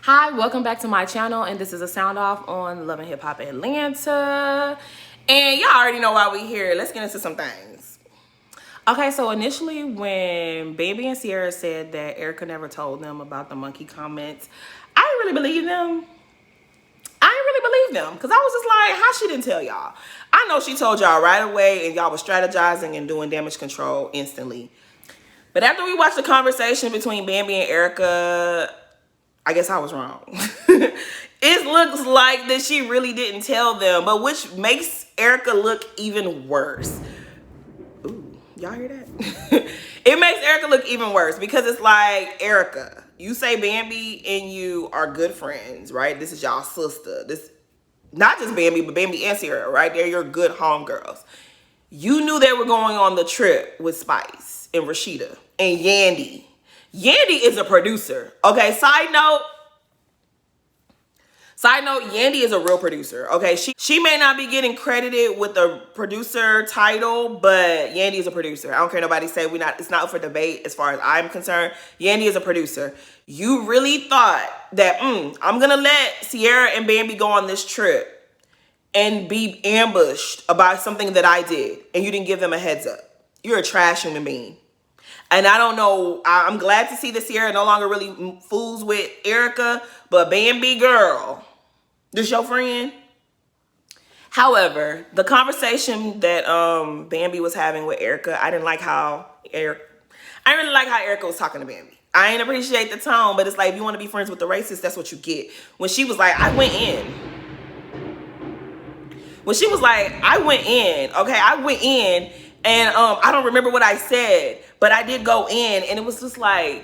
Hi, welcome back to my channel, and this is a sound off on Love and Hip Hop Atlanta. And y'all already know why we here. Let's get into some things. Okay, so initially when Baby and Sierra said that Erica never told them about the monkey comments, I didn't really believe them. Because I was just like, how she didn't tell y'all? I know she told y'all right away, and y'all was strategizing and doing damage control instantly. But after we watched the conversation between Bambi and Erica, I guess I was wrong. It looks like that she really didn't tell them, but which makes Erica look even worse. Ooh, y'all hear that? It makes Erica look even worse because it's like, Erica, you say Bambi and you are good friends, right? This is y'all sister. This, not just Bambi, but Bambi and Sierra, right? They're your good homegirls. You knew they were going on the trip with Spice and Rashida and Yandy. Yandy is a producer. Okay, side note, Yandy is a real producer. Okay, she may not be getting credited with the producer title, but Yandy is a producer. I don't care nobody say it's not up for debate as far as I'm concerned. Yandy is a producer. You really thought that I'm gonna let Sierra and Bambi go on this trip and be ambushed about something that I did, and you didn't give them a heads up. You're a trash human being. And I don't know, I'm glad to see that Sierra no longer really fools with Erica, but Bambi girl, this your friend? However, the conversation that Bambi was having with Erica, I didn't really like how Erica was talking to Bambi. I ain't appreciate the tone, but it's like, if you want to be friends with the racist, that's what you get. When she was like, I went in, okay, I went in, and I don't remember what I said, but I did go in, and it was just like,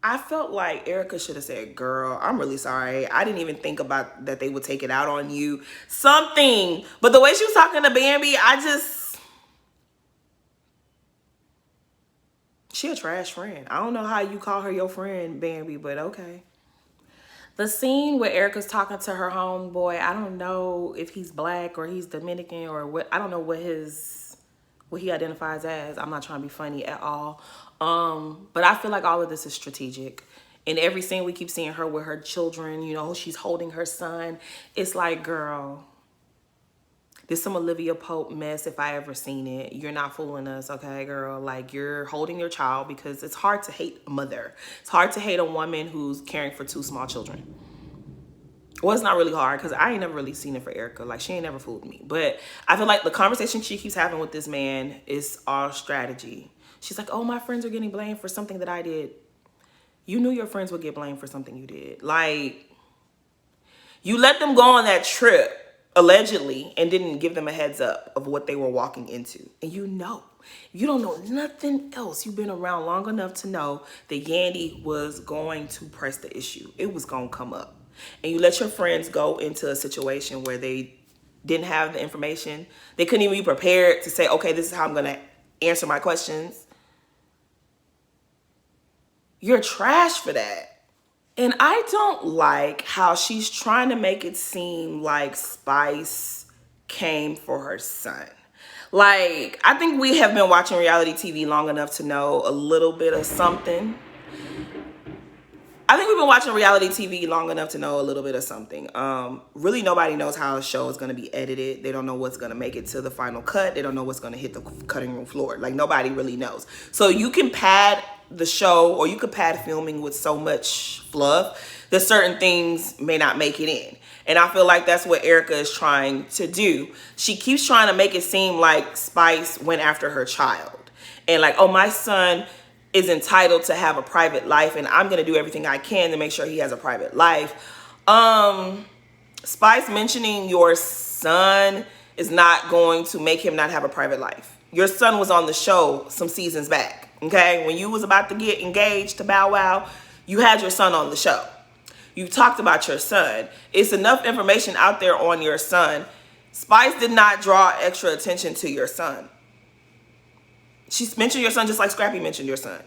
I felt like Erica should have said, girl, I'm really sorry. I didn't even think about that they would take it out on you. Something. But the way she was talking to Bambi, she a trash friend. I don't know how you call her your friend, Bambi, but okay. The scene where Erica's talking to her homeboy, I don't know if he's black or he's Dominican or what. I don't know what he identifies as. I'm not trying to be funny at all. But I feel like all of this is strategic. In every scene we keep seeing her with her children, you know, she's holding her son. It's like, girl, this is some Olivia Pope mess if I ever seen it. You're not fooling us, okay, girl? Like, you're holding your child, because it's hard to hate a mother. It's hard to hate a woman who's caring for 2 small children. Well, it's not really hard because I ain't never really seen it for Erica. Like, she ain't never fooled me. But I feel like the conversation she keeps having with this man is all strategy. She's like, oh, my friends are getting blamed for something that I did. You knew your friends would get blamed for something you did. Like, you let them go on that trip, allegedly, and didn't give them a heads up of what they were walking into. And you know, you don't know nothing else. You've been around long enough to know that Yandy was going to press the issue. It was going to come up. And you let your friends go into a situation where they didn't have the information. They couldn't even be prepared to say, okay, this is how I'm going to answer my questions. You're trash for that. And I don't like how she's trying to make it seem like Spice came for her son. Like, I think we have been watching reality TV long enough to know a little bit of something. Really, nobody knows how a show is going to be edited. They don't know what's going to make it to the final cut. They don't know what's going to hit the cutting room floor. Like, nobody really knows. So you can pad the show, or you could pad filming with so much fluff that certain things may not make it in. And I feel like that's what Erica is trying to do. She keeps trying to make it seem like Spice went after her child. And like, oh, my son is entitled to have a private life, and I'm going to do everything I can to make sure he has a private life. Spice mentioning your son is not going to make him not have a private life. Your son was on the show some seasons back, okay? When you was about to get engaged to Bow Wow, you had your son on the show. You talked about your son. It's enough information out there on your son. Spice did not draw extra attention to your son. She mentioned your son just like Scrappy mentioned your son.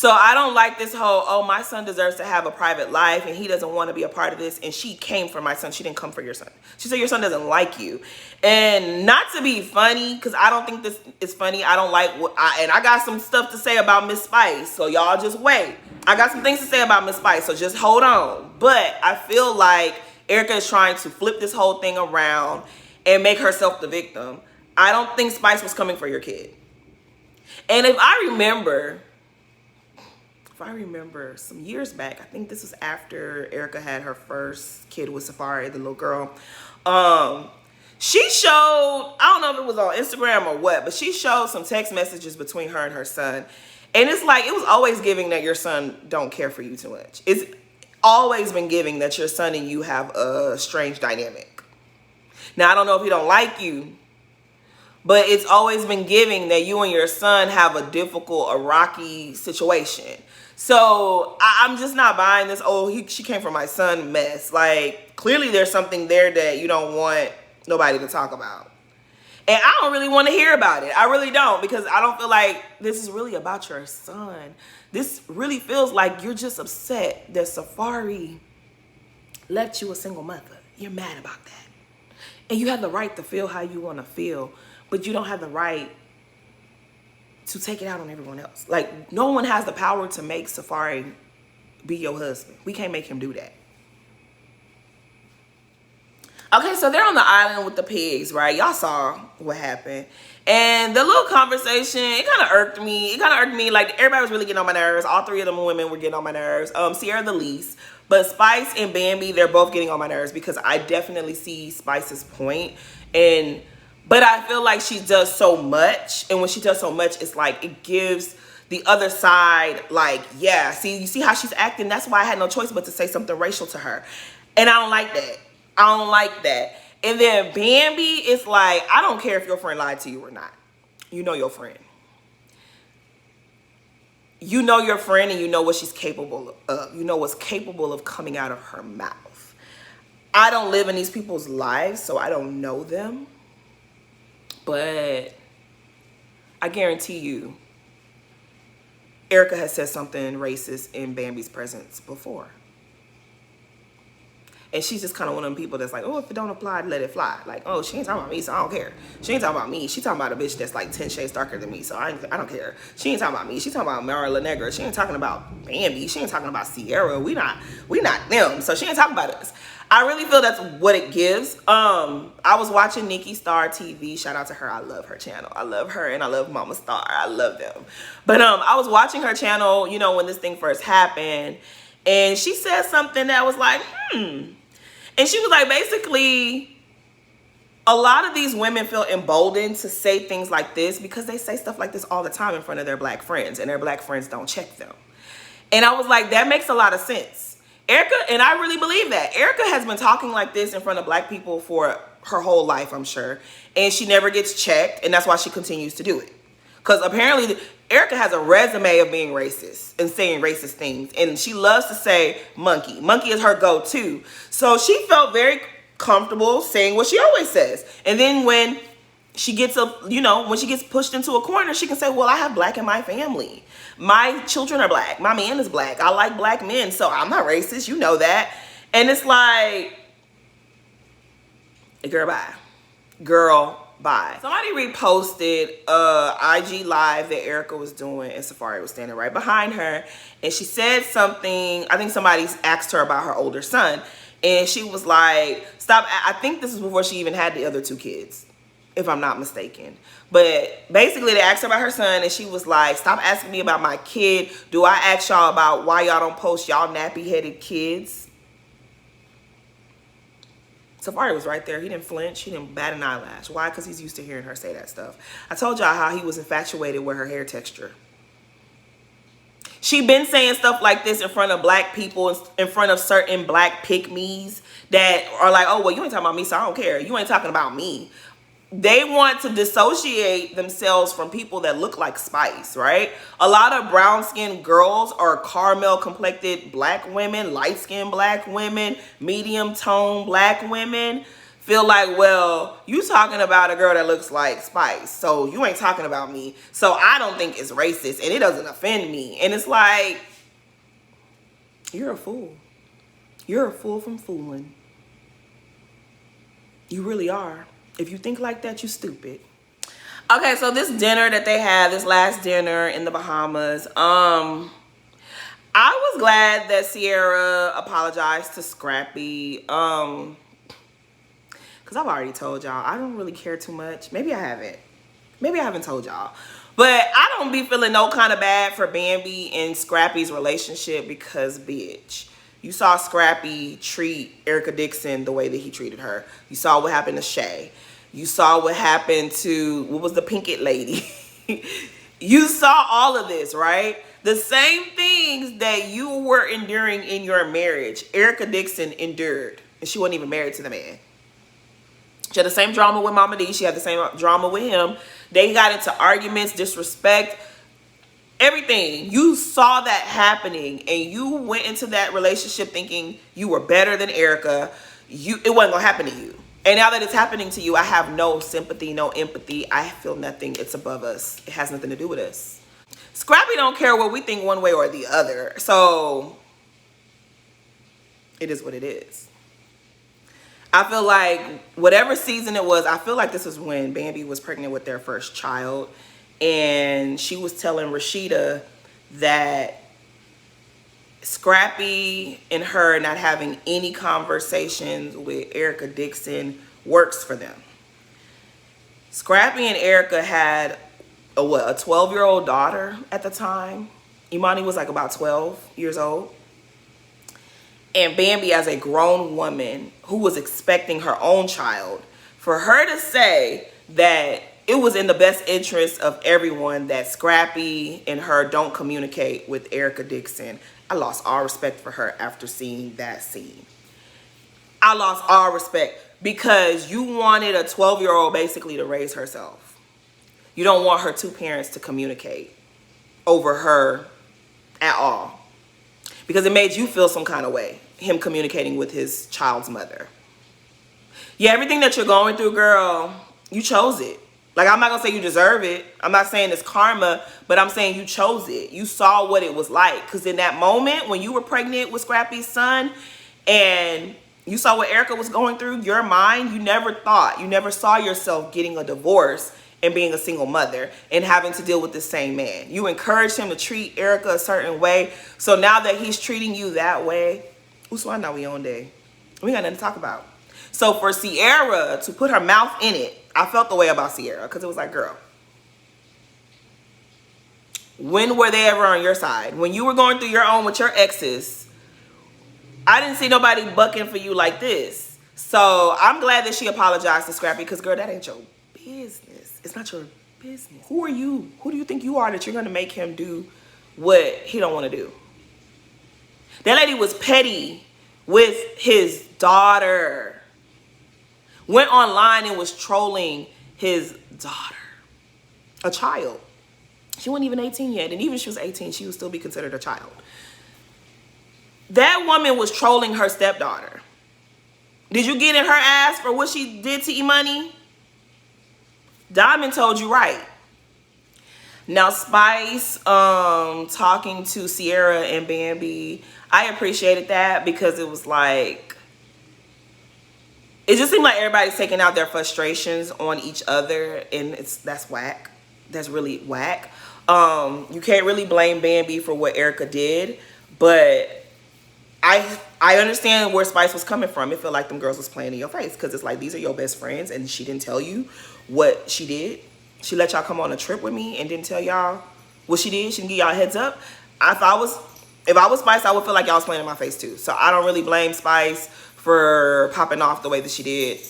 So I don't like this whole, oh, my son deserves to have a private life and he doesn't want to be a part of this. And she came for my son. She didn't come for your son. She said your son doesn't like you. And not to be funny, because I don't think this is funny. I don't like what and I got some stuff to say about Miss Spice. So y'all just wait. I got some things to say about Miss Spice. So just hold on. But I feel like Erica is trying to flip this whole thing around and make herself the victim. I don't think Spice was coming for your kid. And if I remember some years back, I think this was after Erica had her first kid with Safari, the little girl. She showed, I don't know if it was on Instagram or what, but she showed some text messages between her and her son. And it's like, it was always giving that your son don't care for you too much. It's always been giving that your son and you have a strange dynamic. Now, I don't know if he don't like you, but it's always been giving that you and your son have a difficult, a rocky situation. So I'm just not buying this, oh, she came from my son mess. Like, clearly there's something there that you don't want nobody to talk about. And I don't really want to hear about it. I really don't, because I don't feel like this is really about your son. This really feels like you're just upset that Safari left you a single mother. You're mad about that. And you have the right to feel how you want to feel, but you don't have the right to take it out on everyone else. Like, no one has the power to make Safari be your husband. We can't make him do that. Okay, so they're on the island with the pigs, right? Y'all saw what happened. And the little conversation, it kind of irked me. Like, everybody was really getting on my nerves. All three of them women were getting on my nerves. Sierra the least. But Spice and Bambi, they're both getting on my nerves because I definitely see Spice's point. But I feel like she does so much. And when she does so much, it's like it gives the other side, like, yeah, see, you see how she's acting? That's why I had no choice but to say something racial to her. And I don't like that. I don't like that. And then Bambi, it's like, I don't care if your friend lied to you or not. You know your friend. You know your friend and you know what she's capable of. You know what's capable of coming out of her mouth. I don't live in these people's lives, so I don't know them. But I guarantee you, Erica has said something racist in Bambi's presence before. And she's just kind of one of them people that's like, oh, if it don't apply, let it fly. Like, oh, she ain't talking about me, so I don't care. She ain't talking about me. She talking about a bitch that's like 10 shades darker than me, so I don't care. She ain't talking about me. She talking about Mara Negra. She ain't talking about Bambi. She ain't talking about Sierra. We not them. So she ain't talking about us. I really feel that's what it gives. I was watching Nikki Star TV. Shout out to her. I love her channel. I love her and I love Mama Star. I love them. But I was watching her channel, you know, when this thing first happened, and she said something that was like, And she was like, basically, a lot of these women feel emboldened to say things like this because they say stuff like this all the time in front of their black friends, and their black friends don't check them. And I was like, that makes a lot of sense. Erica, and I really believe that. Erica has been talking like this in front of black people for her whole life, I'm sure. And she never gets checked, and that's why she continues to do it. Because apparently Erica has a resume of being racist and saying racist things. And she loves to say monkey. Monkey is her go-to. So she felt very comfortable saying what she always says. And then when she gets when she gets pushed into a corner, she can say, well, I have black in my family. My children are black. My man is black. I like black men. So I'm not racist. You know that. And it's like, girl, bye. Girl, bye. Somebody reposted IG live that Erica was doing and Safari was standing right behind her. And she said something, I think somebody asked her about her older son. And she was like, stop. I think this is before she even had the other two kids, if I'm not mistaken. But basically they asked her about her son and she was like, stop asking me about my kid. Do I ask y'all about why y'all don't post y'all nappy-headed kids? Safari was right there. He didn't flinch. He didn't bat an eyelash. Why? Because he's used to hearing her say that stuff. I told y'all how he was infatuated with her hair texture. She been saying stuff like this in front of black people, in front of certain black pick-me's that are like, oh, well, you ain't talking about me, so I don't care. You ain't talking about me. They want to dissociate themselves from people that look like Spice, right? A lot of brown-skinned girls are caramel-complected black women, light-skinned black women, medium-toned black women feel like, well, you talking about a girl that looks like Spice, so you ain't talking about me, so I don't think it's racist and it doesn't offend me. And it's like, you're a fool. You're a fool from fooling. You really are. If you think like that, you stupid. Okay, so this dinner that they had, this last dinner in the Bahamas, I was glad that Ciara apologized to Scrappy. Because I've already told y'all, I don't really care too much. Maybe I haven't. Maybe I haven't told y'all. But I don't be feeling no kind of bad for Bambi and Scrappy's relationship because, bitch, you saw Scrappy treat Erica Dixon the way that he treated her. You saw what happened to Shay. You saw what happened to, what was the Pinkett lady? You saw all of this, right? The same things that you were enduring in your marriage, Erica Dixon endured. And she wasn't even married to the man. She had the same drama with Mama D. She had the same drama with him. They got into arguments, disrespect, everything. You saw that happening, and you went into that relationship thinking you were better than Erica. It wasn't gonna happen to you. And now that it's happening to you, I have no sympathy, no empathy. I feel nothing. It's above us. It has nothing to do with us. Scrappy don't care what we think one way or the other. So it is what it is. I feel like whatever season it was, I feel like this was when Bambi was pregnant with their first child. And she was telling Rashida that Scrappy and her not having any conversations with Erica Dixon works for them. Scrappy and Erica had a 12-year-old daughter at the time. Imani was like about 12 years old. And Bambi, as a grown woman who was expecting her own child, for her to say that it was in the best interest of everyone that Scrappy and her don't communicate with Erica Dixon, I lost all respect for her after seeing that scene. I lost all respect because you wanted a 12-year-old basically to raise herself. You don't want her two parents to communicate over her at all. Because it made you feel some kind of way, him communicating with his child's mother. Yeah, everything that you're going through, girl, you chose it. Like, I'm not going to say you deserve it. I'm not saying it's karma, but I'm saying you chose it. You saw what it was like. Because in that moment, when you were pregnant with Scrappy's son, and you saw what Erica was going through, your mind, you never saw yourself getting a divorce and being a single mother and having to deal with the same man. You encouraged him to treat Erica a certain way. So now that he's treating you that way, now we on day. We got nothing to talk about. So for Ciara to put her mouth in it, I felt the way about Ciara because it was like, girl, when were they ever on your side? When you were going through your own with your exes, I didn't see nobody bucking for you like this. So I'm glad that she apologized to Scrappy because, girl, that ain't your business. It's not your business. Who are you? Who do you think you are that you're going to make him do what he don't want to do? That lady was petty with his daughter. Went online and was trolling his daughter. A child. She wasn't even 18 yet. And even if she was 18, she would still be considered a child. That woman was trolling her stepdaughter. Did you get in her ass for what she did to Imani? Diamond told you right. Now Spice talking to Ciara and Bambi, I appreciated that because it was like, it just seemed like everybody's taking out their frustrations on each other, and that's whack. That's really whack. You can't really blame Bambi for what Erica did, but I understand where Spice was coming from. It felt like them girls was playing in your face because it's like, these are your best friends and she didn't tell you what she did. She let y'all come on a trip with me and didn't tell y'all what she did. She didn't give y'all a heads up. If I was Spice, I would feel like y'all was playing in my face too. So I don't really blame Spice for popping off the way that she did.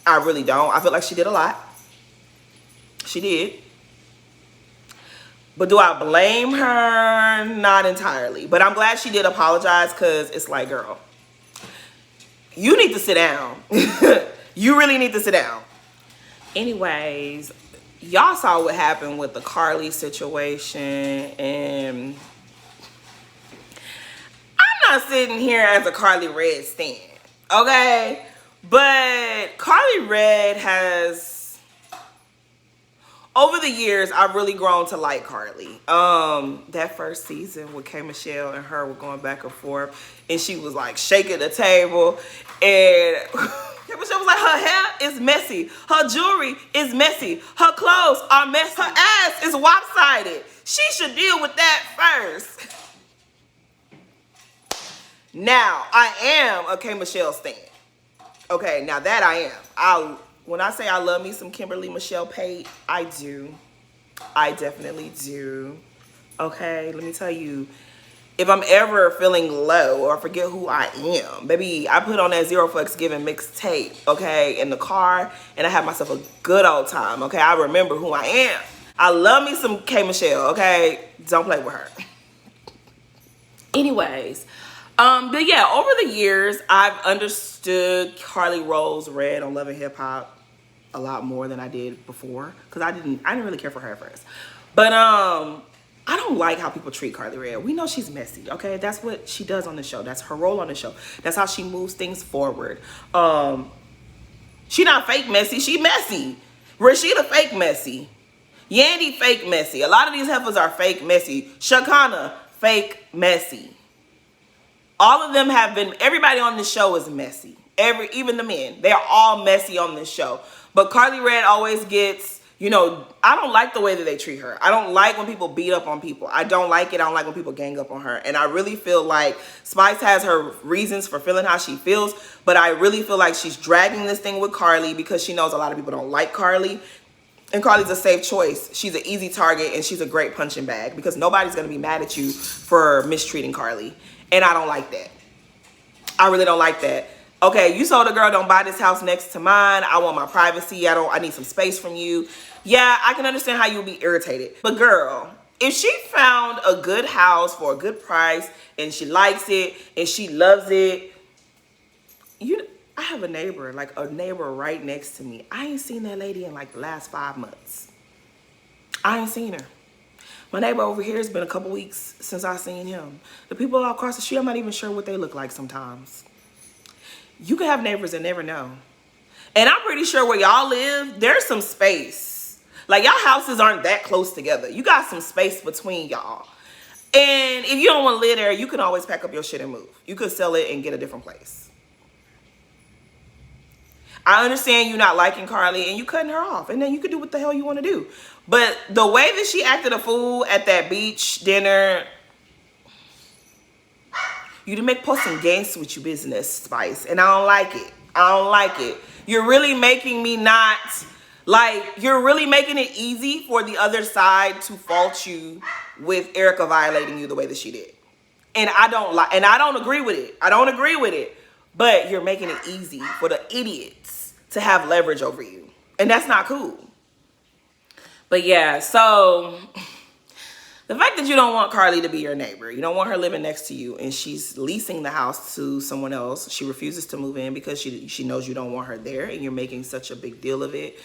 I really don't. I feel like she did a lot. She did. But do I blame her? Not entirely. But I'm glad she did apologize because it's like, girl, you need to sit down. You really need to sit down. Anyways, y'all saw what happened with the Carly situation, and I'm not sitting here as a Carly Red stan, okay? But Carly Red has, over the years, I've really grown to like Carly. That first season with K. Michelle and her were going back and forth, and she was like shaking the table, and K. Michelle was like, her hair is messy, her jewelry is messy, her clothes are messy, her ass is lopsided. She should deal with that first. Now, I am a K. Michelle stan. Okay, now that I am. When I say I love me some Kimberly Michelle Pate, I do. I definitely do. Okay, let me tell you, if I'm ever feeling low or I forget who I am, baby, I put on that Zero Fucks Given mixtape, okay, in the car, and I have myself a good old time, okay? I remember who I am. I love me some K. Michelle, okay? Don't play with her. Anyways, but yeah, over the years, I've understood Carly Rose Red on Love and Hip Hop a lot more than I did before, because I didn't really care for her at first. But I don't like how people treat Carly Red. We know she's messy, okay? That's what she does on the show. That's her role on the show. That's how she moves things forward. She not fake messy. She messy. Rashida fake messy. Yandy fake messy. A lot of these heifers are fake messy. Shakana fake messy. All of them have been, everybody on this show is messy. Even the men, they're all messy on this show. But Carly Red always gets, you know, I don't like the way that they treat her. I don't like when people beat up on people. I don't like it. I don't like when people gang up on her. And I really feel like Spice has her reasons for feeling how she feels, but I really feel like she's dragging this thing with Carly because she knows a lot of people don't like Carly. And Carly's a safe choice. She's an easy target, and she's a great punching bag because nobody's going to be mad at you for mistreating Carly. And I don't like that. I really don't like that. Okay, you told a girl, don't buy this house next to mine. I want my privacy. I need some space from you. Yeah, I can understand how you'll be irritated. But girl, if she found a good house for a good price and she likes it and she loves it, I have a neighbor right next to me. I ain't seen that lady in like the last 5 months. I ain't seen her. My neighbor over here, has been a couple weeks since I seen him. The people all across the street, I'm not even sure what they look like sometimes. You can have neighbors that never know. And I'm pretty sure where y'all live, there's some space. Like, y'all houses aren't that close together. You got some space between y'all. And if you don't want to live there, you can always pack up your shit and move. You could sell it and get a different place. I understand you not liking Carly and you cutting her off. And then you could do what the hell you want to do. But the way that she acted a fool at that beach dinner, you didn't make posting games with your business, Spice. And I don't like it. I don't like it. You're really making me not, like, you're really making it easy for the other side to fault you with Erica violating you the way that she did. And I don't agree with it. I don't agree with it. But you're making it easy for the idiots to have leverage over you. And that's not cool. But yeah, so the fact that you don't want Carly to be your neighbor, you don't want her living next to you, and she's leasing the house to someone else. She refuses to move in because she knows you don't want her there, and you're making such a big deal of it.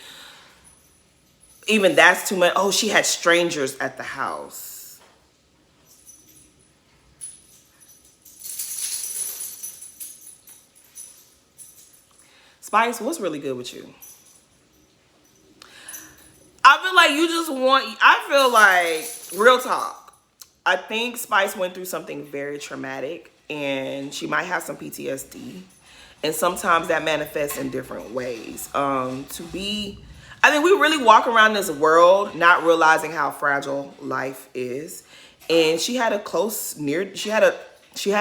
Even that's too much. Oh, she had strangers at the house. Spice, what's really good with you? I feel like you just want, I feel like, real talk, I think Spice went through something very traumatic and she might have some PTSD. And sometimes that manifests in different ways. I think we really walk around this world not realizing how fragile life is. And she had a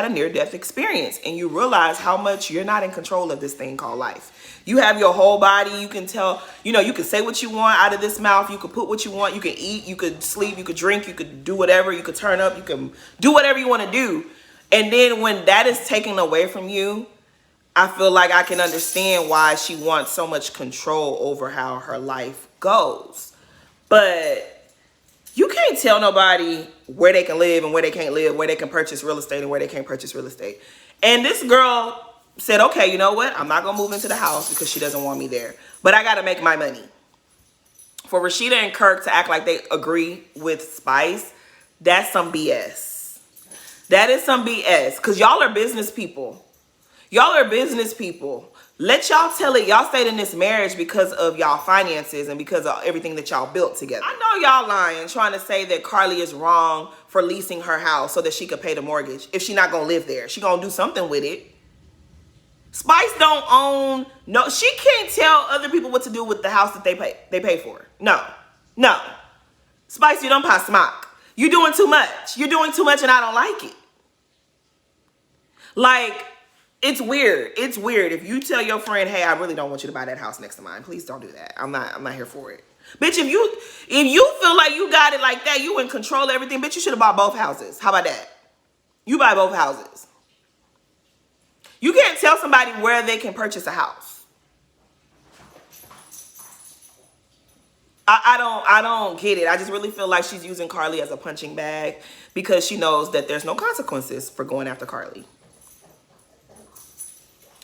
near-death experience, and you realize how much you're not in control of this thing called life. You have your whole body. You can tell, you can say what you want out of this mouth. You can put what you want. You can eat, you could sleep, you could drink, you could do whatever. You could turn up, you can do whatever you want to do. And then when that is taken away from you, I feel like I can understand why she wants so much control over how her life goes. But you can't tell nobody where they can live and where they can't live, where they can purchase real estate and where they can't purchase real estate. And this girl said, okay, you know what? I'm not going to move into the house because she doesn't want me there. But I got to make my money. For Rashida and Kirk to act like they agree with Spice, that's some BS. That is some BS because y'all are business people. Y'all are business people. Let y'all tell it. Y'all stayed in this marriage because of y'all finances and because of everything that y'all built together. I know y'all lying, trying to say that Carly is wrong for leasing her house so that she could pay the mortgage. If she not gonna live there, she gonna do something with it. Spice don't own, no, she can't tell other people what to do with the house that they pay for. No. Spice, you don't pass smock. You're doing too much. You're doing too much and I don't like it. Like, it's weird. It's weird. If you tell your friend, hey, I really don't want you to buy that house next to mine, please don't do that. I'm not here for it. Bitch, if you feel like you got it like that, you in control of everything, bitch, you should have bought both houses. How about that? You buy both houses. You can't tell somebody where they can purchase a house. I don't get it. I just really feel like she's using Carly as a punching bag because she knows that there's no consequences for going after Carly.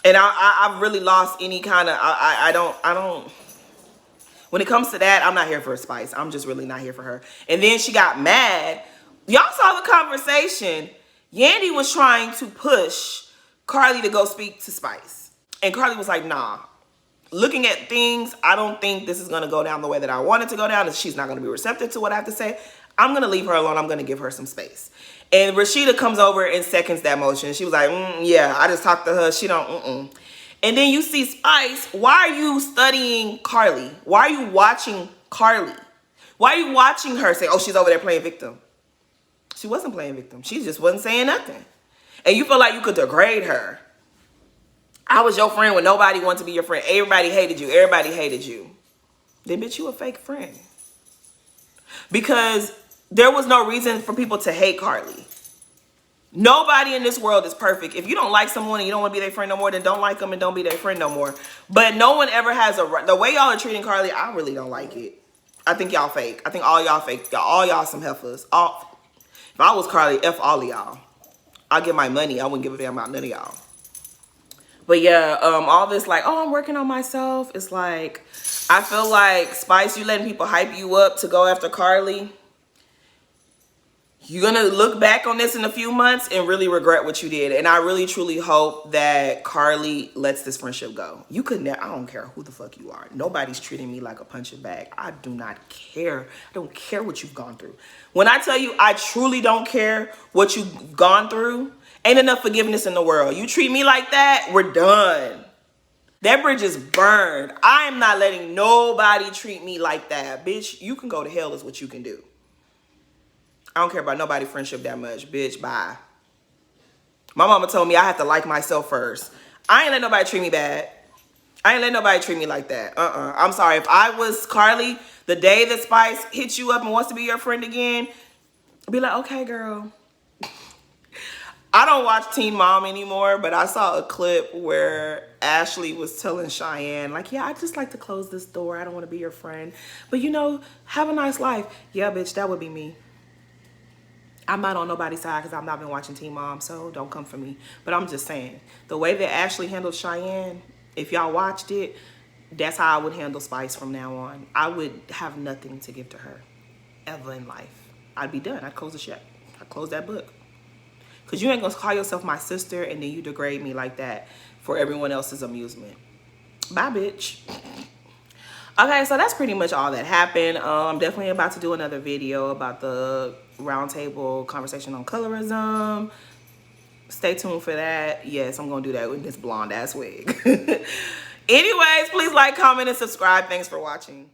And I've really lost any kind of, I don't, when it comes to that, I'm not here for Spice. I'm just really not here for her. And then she got mad. Y'all saw the conversation. Yandy was trying to push Carly to go speak to Spice. And Carly was like, nah. Looking at things, I don't think this is going to go down the way that I want it to go down. And she's not going to be receptive to what I have to say. I'm going to leave her alone. I'm going to give her some space. And Rashida comes over and seconds that motion. She was like, yeah, I just talked to her. She don't, And then you see Spice. Why are you studying Carly? Why are you watching Carly? Why are you watching her say, oh, she's over there playing victim? She wasn't playing victim. She just wasn't saying nothing. And you feel like you could degrade her. I was your friend when nobody wanted to be your friend. Everybody hated you. Everybody hated you. Then, bitch, you a fake friend. Because there was no reason for people to hate Carly. Nobody in this world is perfect. If you don't like someone and you don't want to be their friend no more, then don't like them and don't be their friend no more. But no one ever has a right. The way y'all are treating Carly, I really don't like it. I think y'all fake. I think all y'all fake. All y'all some heifers. If I was Carly, F all of y'all. I'll get my money. I wouldn't give a damn about none of y'all. But yeah, all this like, oh, I'm working on myself. It's like, I feel like, Spice, you letting people hype you up to go after Carly. You're going to look back on this in a few months and really regret what you did. And I really, truly hope that Carly lets this friendship go. You could never, I don't care who the fuck you are. Nobody's treating me like a punching bag. I do not care. I don't care what you've gone through. When I tell you I truly don't care what you've gone through, ain't enough forgiveness in the world. You treat me like that, we're done. That bridge is burned. I am not letting nobody treat me like that. Bitch, you can go to hell is what you can do. I don't care about nobody's friendship that much. Bitch, bye. My mama told me I have to like myself first. I ain't let nobody treat me bad. I ain't let nobody treat me like that. I'm sorry. If I was Carly, the day that Spice hits you up and wants to be your friend again, I'd be like, okay, girl. I don't watch Teen Mom anymore, but I saw a clip where Ashley was telling Cheyenne, like, yeah, I just like to close this door. I don't want to be your friend. But, you know, have a nice life. Yeah, bitch, that would be me. I'm not on nobody's side because I've not been watching Teen Mom, so don't come for me. But I'm just saying, the way that Ashley handled Cheyenne, if y'all watched it, that's how I would handle Spice from now on. I would have nothing to give to her ever in life. I'd be done. I'd close the shop. I'd close that book. Because you ain't going to call yourself my sister and then you degrade me like that for everyone else's amusement. Bye, bitch. Okay, so that's pretty much all that happened. I'm definitely about to do another video about the roundtable conversation on colorism. Stay tuned for that. Yes, I'm going to do that with this blonde ass wig. Anyways, please like, comment, and subscribe. Thanks for watching.